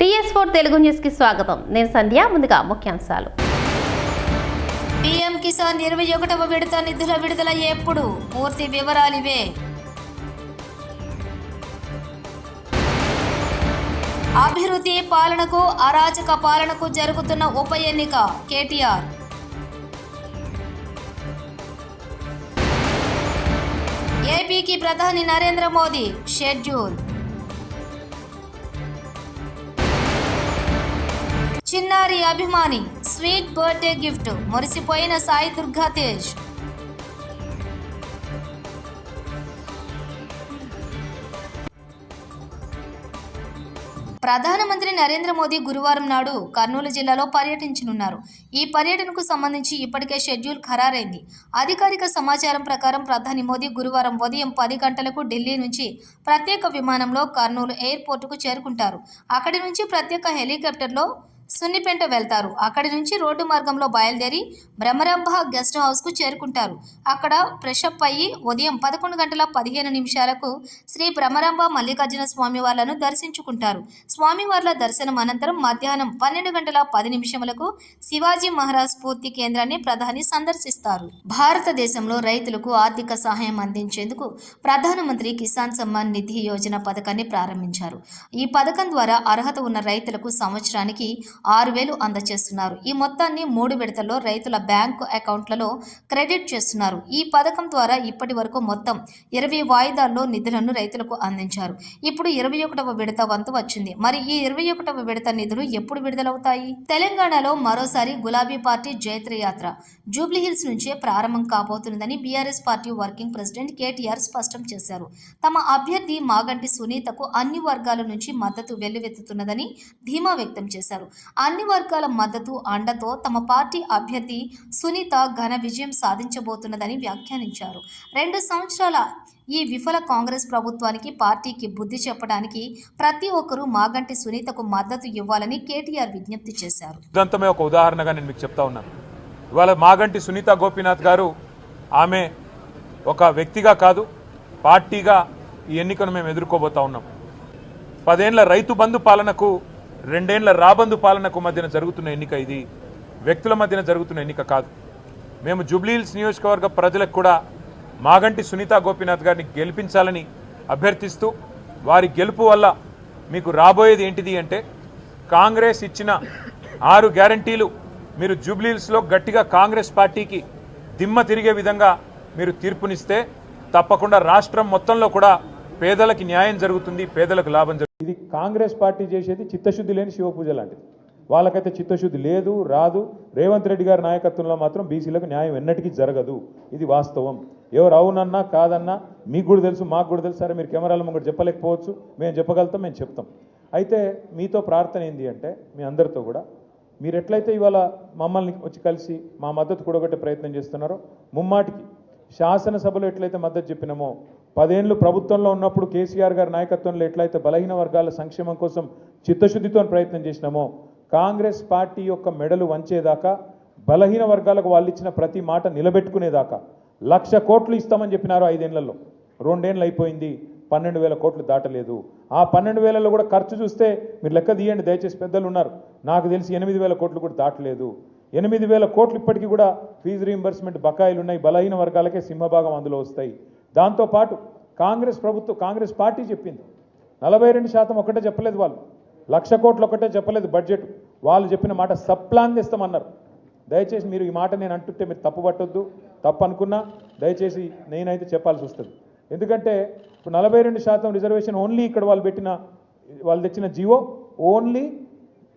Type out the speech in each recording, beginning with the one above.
TS4 Telugu news కి స్వాగతం. నేను సంధ్య. ముందుగా ముఖ్యాంశాలు. PM కిసాన్ 21వ విడత నిధుల విడుదల ఎప్పుడు? పూర్తి వివరాలివే. అభివృద్ధి పాలనకు అరాచక పాలనకు జరుగుతున్న ఉప ఎన్నిక కేటీఆర్. ఏపీకి ప్రధాని నరేంద్ర మోదీ షెడ్యూల్. చిన్నారి అభిమాని స్వీట్ బర్త్డే గిఫ్ట్ మురిసిపోయిన సాయి దుర్గా తేజ్. ప్రధానమంత్రి నరేంద్ర మోదీ గురువారం నాడు కర్నూలు జిల్లాలో పర్యటించనున్నారు. ఈ పర్యటనకు సంబంధించి ఇప్పటికే షెడ్యూల్ ఖరారైంది. అధికారిక సమాచారం ప్రకారం ప్రధాని మోదీ గురువారం ఉదయం 10 గంటలకు ఢిల్లీ నుంచి ప్రత్యేక విమానంలో కర్నూలు ఎయిర్పోర్టుకు చేరుకుంటారు. అక్కడి నుంచి ప్రత్యేక హెలికాప్టర్లో సున్నిపేట వెళ్తారు. అక్కడి నుంచి రోడ్డు మార్గంలో బయలుదేరి బ్రహ్మరంభ గెస్ట్ హౌస్కు చేరుకుంటారు. అక్కడ ఫ్రెషప్ అయ్యి ఉదయం 11:15 శ్రీ బ్రహ్మరంభ మల్లికార్జున స్వామివార్లను దర్శించుకుంటారు. స్వామివార్ల దర్శనం అనంతరం మధ్యాహ్నం 12:10 శివాజీ మహారాజ్ స్ఫూర్తి కేంద్రాన్ని ప్రధాని సందర్శిస్తారు. భారతదేశంలో రైతులకు ఆర్థిక సహాయం అందించేందుకు ప్రధానమంత్రి కిసాన్ సమ్మాన్ నిధి యోజన పథకాన్ని ప్రారంభించారు. ఈ పథకం ద్వారా అర్హత ఉన్న రైతులకు సంవత్సరానికి 6,000 అందజేస్తున్నారు. ఈ మొత్తాన్ని 3 విడతల్లో రైతుల బ్యాంకు అకౌంట్లలో క్రెడిట్ చేస్తున్నారు. ఈ పథకం ద్వారా ఇప్పటి వరకు మొత్తం 20 వాయిదాల్లో నిధులను రైతులకు అందించారు. ఇప్పుడు 21వ విడత వంతు వచ్చింది. మరి ఈ 21వ విడత నిధులు ఎప్పుడు విడుదలవుతాయి? తెలంగాణలో మరోసారి గులాబీ పార్టీ జైత్రయాత్ర జూబ్లీహిల్స్ నుంచే ప్రారంభం కాబోతున్నదని BRS party working president KTR స్పష్టం చేశారు. తమ అభ్యర్థి మాగంటి సునీతకు అన్ని వర్గాల నుంచి మద్దతు వెల్లువెత్తుతున్నదని ధీమా వ్యక్తం చేశారు. అన్ని వర్గాల మద్దతు అండతో తమ పార్టీ అభ్యర్థి సునీత ఘన విజయం సాధించబోతున్నదని వ్యాఖ్యానించారు. 2 సంవత్సరాల ఈ విఫల కాంగ్రెస్ ప్రభుత్వానికి పార్టీకి బుద్ధి చెప్పడానికి ప్రతి ఒక్కరూ మాగంటి సునీతకు మద్దతు ఇవ్వాలని కేటీఆర్ విజ్ఞప్తి చేశారు. ఇదంతమే ఒక ఉదాహరణగా నేను మీకు చెప్తా ఉన్నాను. ఇవాళ మాగంటి సునీత గోపీనాథ్ గారు ఆమె ఒక వ్యక్తిగా కాదు పార్టీగా ఈ ఎన్నికను మేము ఎదుర్కోబోతా ఉన్నాం. 10 ఏళ్ల రైతు బంధు పాలనకు 2 ఏళ్ల రాబందు పాలనకు మధ్యన జరుగుతున్న ఎన్నిక. ఇది వ్యక్తుల మధ్యన జరుగుతున్న ఎన్నిక కాదు. మేము జూబ్లీహిల్స్ నియోజకవర్గ ప్రజలకు కూడా మాగంటి సునీత గోపీనాథ్ గారిని గెలిపించాలని అభ్యర్థిస్తూ వారి గెలుపు వల్ల మీకు రాబోయేది ఏంటిది అంటే కాంగ్రెస్ ఇచ్చిన 6 గ్యారంటీలు మీరు జూబ్లీహిల్స్లో గట్టిగా కాంగ్రెస్ పార్టీకి దిమ్మ తిరిగే విధంగా మీరు తీర్పునిస్తే తప్పకుండా రాష్ట్రం మొత్తంలో కూడా పేదలకు న్యాయం జరుగుతుంది, పేదలకు లాభం జరుగుతుంది. ఇది కాంగ్రెస్ పార్టీ చేసేది చిత్తశుద్ధి లేని శివపూజ లాంటిది. వాళ్ళకైతే చిత్తశుద్ధి లేదు, రాదు. రేవంత్ రెడ్డి గారి నాయకత్వంలో మాత్రం బీసీలకు న్యాయం ఎన్నటికీ జరగదు. ఇది వాస్తవం. ఎవరు అవునన్నా కాదన్నా మీకు కూడా తెలుసు, మాకు కూడా తెలుసు. సరే మీరు కెమెరాల ముంగట చెప్పలేకపోవచ్చు, మేము చెప్పగలుగుతాం, మేము చెప్తాం. అయితే మీతో ప్రార్థన ఏంది అంటే మీ అందరితో కూడా మీరు ఎట్లయితే ఇవాళ మమ్మల్ని వచ్చి కలిసి మా మద్దతు కూడగట్టే ప్రయత్నం చేస్తున్నారో ముమ్మాటికి శాసనసభలో ఎట్లయితే మద్దతు చెప్పినామో 10 ఏళ్ళు ప్రభుత్వంలో ఉన్నప్పుడు కేసీఆర్ గారి నాయకత్వంలో ఎట్లయితే బలహీన వర్గాల సంక్షేమం కోసం చిత్తశుద్ధితో ప్రయత్నం చేసినామో కాంగ్రెస్ పార్టీ యొక్క మెడలు వంచేదాకా బలహీన వర్గాలకు వాళ్ళు ఇచ్చిన ప్రతి మాట నిలబెట్టుకునేదాకా 1,00,000 కోట్లు ఇస్తామని చెప్పినారు 5 ఏళ్లలో. 2 ఏళ్ళు అయిపోయింది, 12,000 కోట్లు దాటలేదు. ఆ 12,000లో కూడా ఖర్చు చూస్తే మీరు లెక్క తీయండి దయచేసి, పెద్దలు ఉన్నారు. నాకు తెలిసి 8,000 కోట్లు కూడా దాటలేదు. 8,000 కోట్లు ఇప్పటికీ కూడా ఫీజు రీయింబర్స్మెంట్ బకాయిలు ఉన్నాయి. బలహీన వర్గాలకే సింహభాగం అందులో వస్తాయి. దాంతోపాటు కాంగ్రెస్ పార్టీ చెప్పింది 42% ఒకటే చెప్పలేదు. వాళ్ళు 1,00,000 కోట్లు ఒకటే చెప్పలేదు బడ్జెట్. వాళ్ళు చెప్పిన మాట సబ్ ప్లాన్ తెస్తామన్నారు. దయచేసి మీరు ఈ మాట నేను అంటుంటే మీరు తప్పు పట్టొద్దు. తప్పు అనుకున్నా దయచేసి నేనైతే చెప్పాల్సి వస్తుంది. ఎందుకంటే ఇప్పుడు 42% రిజర్వేషన్ ఓన్లీ ఇక్కడ వాళ్ళు తెచ్చిన జీవో ఓన్లీ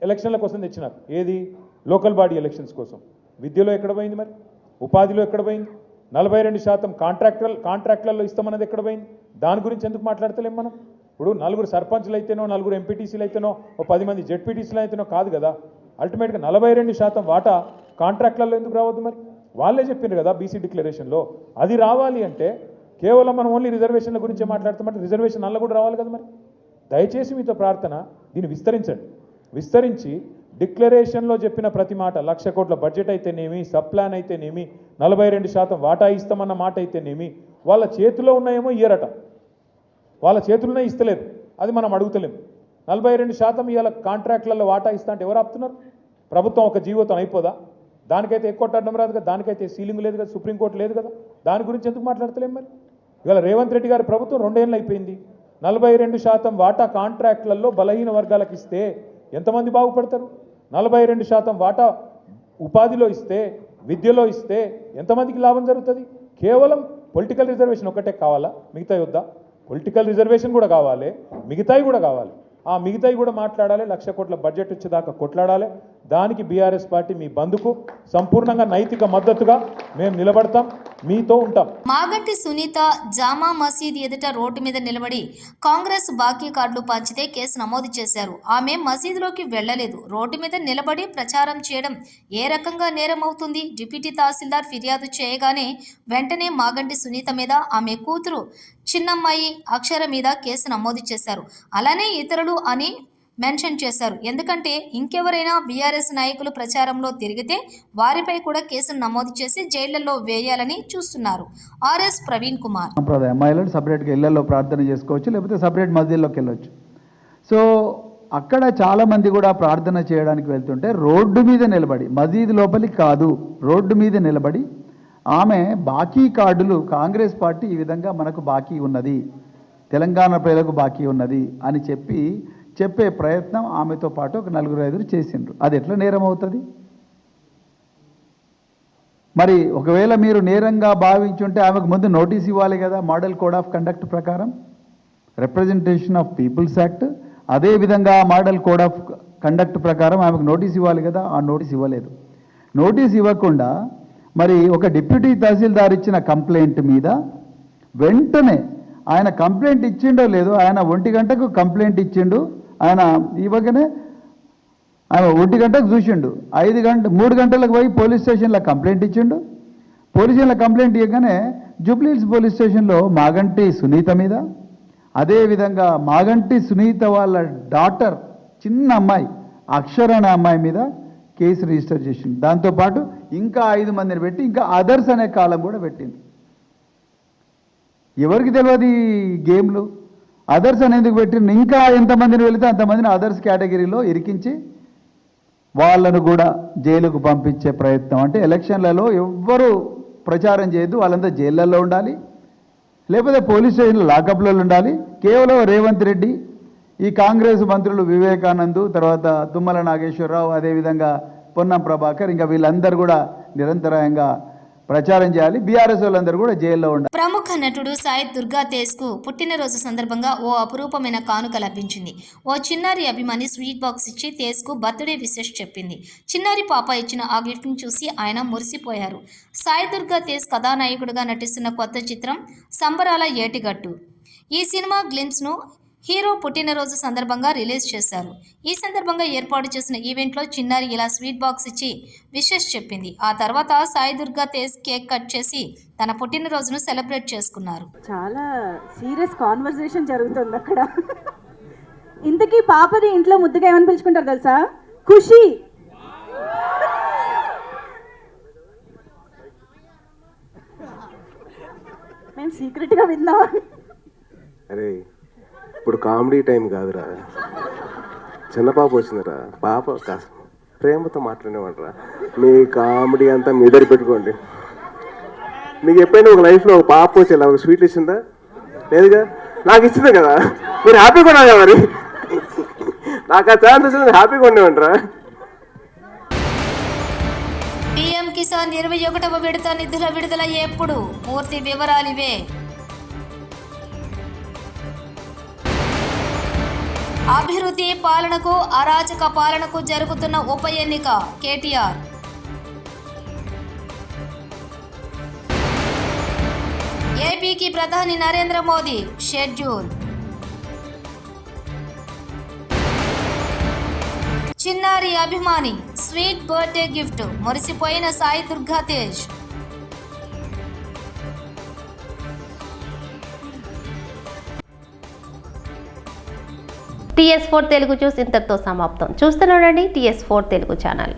ఎలక్షన్ల కోసం తెచ్చినారు. ఏది? లోకల్ బాడీ ఎలక్షన్స్ కోసం. విద్యలో ఎక్కడ పోయింది? మరి ఉపాధిలో ఎక్కడ పోయింది? 42% కాంట్రాక్టులలో ఇస్తామన్నది ఎక్కడ పోయింది? దాని గురించి ఎందుకు మాట్లాడతలేం మనం? ఇప్పుడు 4 సర్పంచ్లు అయితేనో 4 ఎంపీటీసీలు అయితేనో 10 మంది జెడ్పీటీసీలు అయితేనో కాదు కదా. అల్టిమేట్గా 42% వాటా కాంట్రాక్టులలో ఎందుకు రావద్దు? మరి వాళ్ళే చెప్పిండ్రు కదా బీసీ డిక్లరేషన్లో. అది రావాలి అంటే కేవలం మనం ఓన్లీ రిజర్వేషన్ల గురించే మాట్లాడుతామంటే రిజర్వేషన్ అల్ల కూడా రావాలి కదా. మరి దయచేసి మీతో ప్రార్థన, దీన్ని విస్తరించి డిక్లరేషన్లో చెప్పిన ప్రతి మాట 1,00,000 కోట్ల బడ్జెట్ అయితేనేమి, సబ్ ప్లాన్ అయితేనేమి, 42% వాటా ఇస్తామన్న మాట అయితేనేమి వాళ్ళ చేతిలో ఉన్నాయేమో ఇయ్యరట. వాళ్ళ చేతుల్లోనే ఇస్తలేదు. అది మనం అడుగుతలేము. 42% ఇవాళ కాంట్రాక్ట్లలో వాటా ఇస్తా అంటే ఎవరు ఆపుతున్నారు? ప్రభుత్వం ఒక జీవోతో అయిపోదా? దానికైతే ఎక్కువ అడ్డం రాదు కదా, దానికైతే సీలింగ్ లేదు కదా, సుప్రీంకోర్టు లేదు కదా, దాని గురించి ఎందుకు మాట్లాడతలేం మరి? ఇవాళ రేవంత్ రెడ్డి గారి ప్రభుత్వం 2 ఏళ్ళు అయిపోయింది. 42% వాటా కాంట్రాక్ట్లలో బలహీన వర్గాలకు ఇస్తే ఎంతమంది బాగుపడతారు? 42% వాటా ఉపాధిలో ఇస్తే, విద్యలో ఇస్తే ఎంతమందికి లాభం జరుగుతుంది? కేవలం పొలిటికల్ రిజర్వేషన్ ఒకటే కావాలా? మిగతా వద్దా? పొలిటికల్ రిజర్వేషన్ కూడా కావాలి, మిగతాయి కూడా కావాలి. ఆ మిగతాయి కూడా మాట్లాడాలి. 1,00,000 కోట్ల బడ్జెట్ వచ్చేదాకా కొట్లాడాలి. దానికి బీఆర్ఎస్ పార్టీ మీ బంధుకు సంపూర్ణంగా నైతిక మద్దతుగా మేము నిలబడతాం, మీతో ఉంటాం. మాగంటి సునీత జామా మసీద్ ఎదుట రోడ్డు మీద నిలబడి కాంగ్రెస్ బాకీ కార్డులు పంచితే కేసు నమోదు చేశారు. ఆమె మసీదులోకి వెళ్లలేదు. రోడ్డు మీద నిలబడి ప్రచారం చేయడం ఏ రకంగా నేరం అవుతుంది? డిప్యూటీ తహసీల్దార్ ఫిర్యాదు చేయగానే వెంటనే మాగంటి సునీత మీద, ఆమె కూతురు చిన్నమ్మాయి అక్షర మీద కేసు నమోదు చేశారు. అలానే ఇతరులు అని మెన్షన్ చేశారు. ఎందుకంటే ఇంకెవరైనా బీఆర్ఎస్ నాయకులు ప్రచారంలో తిరిగితే వారిపై కూడా కేసులు నమోదు చేసి జైళ్లలో వేయాలని చూస్తున్నారు. ఆర్ఎస్ ప్రవీణ్ కుమార్. అమ్మాయిలను సపరేట్గా ఇళ్లలో ప్రార్థన చేసుకోవచ్చు, లేకపోతే సపరేట్ మసీదులోకి వెళ్ళొచ్చు. సో అక్కడ చాలామంది కూడా ప్రార్థన చేయడానికి వెళ్తుంటే రోడ్డు మీద నిలబడి, మసీదు లోపలికి కాదు, రోడ్డు మీద నిలబడి ఆమె బాకీ కార్డులు, కాంగ్రెస్ పార్టీ ఈ విధంగా మనకు బాకీ ఉన్నది, తెలంగాణ ప్రజలకు బాకీ ఉన్నది అని చెప్పే ప్రయత్నం ఆమెతో పాటు ఒక 4-5 చేసిండ్రు. అది ఎట్లా నేరం అవుతుంది? మరి ఒకవేళ మీరు నేరంగా భావించుంటే ఆమెకు ముందు నోటీస్ ఇవ్వాలి కదా. మోడల్ కోడ్ ఆఫ్ కండక్ట్ ప్రకారం, రిప్రజెంటేషన్ ఆఫ్ పీపుల్స్ యాక్ట్, అదేవిధంగా మోడల్ కోడ్ ఆఫ్ కండక్ట్ ప్రకారం ఆమెకు నోటీస్ ఇవ్వాలి కదా. ఆ నోటీస్ ఇవ్వలేదు. నోటీస్ ఇవ్వకుండా మరి ఒక డిప్యూటీ తహసీల్దార్ ఇచ్చిన కంప్లైంట్ మీద వెంటనే ఆయన కంప్లైంట్ ఇచ్చిండో లేదో, ఆయన 1 గంటకు కంప్లైంట్ ఇచ్చిండు. ఆయన ఇవ్వగానే ఆయన 1 గంటకు చూసిండు, 3 గంటలకు పోయి పోలీస్ స్టేషన్లో కంప్లైంట్ ఇచ్చిండు. పోలీస్ స్టేషన్లో కంప్లైంట్ ఇవ్వగానే జూబ్లీహిల్స్ పోలీస్ స్టేషన్లో మాగంటి సునీత మీద, అదేవిధంగా మాగంటి సునీత వాళ్ళ డాటర్ చిన్న అమ్మాయి అక్షర అనే అమ్మాయి మీద కేసు రిజిస్టర్ చేసింది. దాంతోపాటు ఇంకా 5 మందిని పెట్టి ఇంకా అదర్స్ అనే కాలం కూడా పెట్టింది. ఎవరికి తెలియదు ఈ గేమ్లు? అదర్స్ అని ఎందుకు పెట్టింది? ఇంకా ఎంతమందిని వెళితే అంతమందిని అదర్స్ కేటగిరీలో ఇరికించి వాళ్ళను కూడా జైలుకు పంపించే ప్రయత్నం. అంటే ఎలక్షన్లలో ఎవ్వరూ ప్రచారం చేయొద్దు, వాళ్ళంతా జైళ్ళల్లో ఉండాలి, లేకపోతే పోలీస్ స్టేషన్లో లాకప్లలో ఉండాలి. కేవలం రేవంత్ రెడ్డి, ఈ కాంగ్రెస్ మంత్రులు వివేకానంద్, తర్వాత తుమ్మల నాగేశ్వరరావు, అదేవిధంగా పొన్నం ప్రభాకర్, ఇంకా వీళ్ళందరూ కూడా నిరంతరాయంగా ప్రచారం చేయాలి. బీఆర్ఎస్ వాళ్ళందరూ కూడా జైల్లో ఉండాలి. ప్రముఖ నటుడు సాయి దుర్గా తేజ్ కు పుట్టినరోజు సందర్భంగా ఓ అపురూపమైన కానుక లభించింది. ఓ చిన్నారి అభిమాని స్వీట్ బాక్స్ ఇచ్చి తేజ్ కు బర్త్డే విషెస్ చెప్పింది. చిన్నారి పాప ఇచ్చిన ఆ గిఫ్ట్ ని చూసి ఆయన మురిసిపోయారు. సాయి దుర్గా తేజ్ కథానాయకుడిగా నటిస్తున్న కొత్త చిత్రం సంబరాల ఏటిగట్టు. ఈ సినిమా గ్లింప్స్ ను హీరో పుట్టినరోజు సందర్భంగా రిలీజ్ చేశారు. ఈ సందర్భంగా ఏర్పాటు చేసిన ఈవెంట్లో చిన్నారి ఇలా స్వీట్ బాక్స్ ఇచ్చి విషెస్ చెప్పింది. ఆ తర్వాత సాయి దుర్గా తేజ్ కేక్ కట్ చేసి తన పుట్టినరోజును సెలబ్రేట్ చేసుకున్నారు. చాలా సీరియస్ కాన్వర్సేషన్ జరుగుతుంది అక్కడ. ఇంతకీ పాపని ఇంట్లో ముద్దుగా ఏమని పిలుచుకుంటారు తెలుసా? ఖుషి. మేము సీక్రెట్గా విన్నాం. అరే ఇప్పుడు కామెడీ టైం కాదురా, చిన్న పాప వచ్చిందిరా, పాప కాస్త ప్రేమతో మాట్లాడేవాడరా. మీ కామెడీ అంతా మీ దగ్గర పెట్టుకోండి. మీకు ఎప్పుడైనా ఒక లైఫ్లో ఒక పాప వచ్చి ఇలా ఒక స్వీట్లు ఇచ్చిందా? లేదుగా. నాకు ఇచ్చిందే కదా, మీరు హ్యాపీగా ఉన్నాగా. మరి నాకు ఆ ఛాన్స్ వచ్చింది, హ్యాపీగా ఉండేవంటరా. పీఎం కిసాన్ 21వ విడత నిధుల విడుదల ఎప్పుడు? పూర్తి వివరాలు ఇవే. అభివృద్ధి పాలనకు అరాచక పాలనకు జరుగుతున్న ఉప ఎన్నిక కేటీఆర్. ఏపీకి ప్రధాని నరేంద్ర మోదీ షెడ్యూల్. చిన్నారి అభిమాని స్వీట్ బర్త్డే గిఫ్ట్, మురిసిపోయిన సాయి దుర్గా తేజ్. TS4 తెలుగు న్యూస్ ఇంతటితో సమాప్తం. చూస్తూనే ఉండండి TS4 తెలుగు ఛానల్.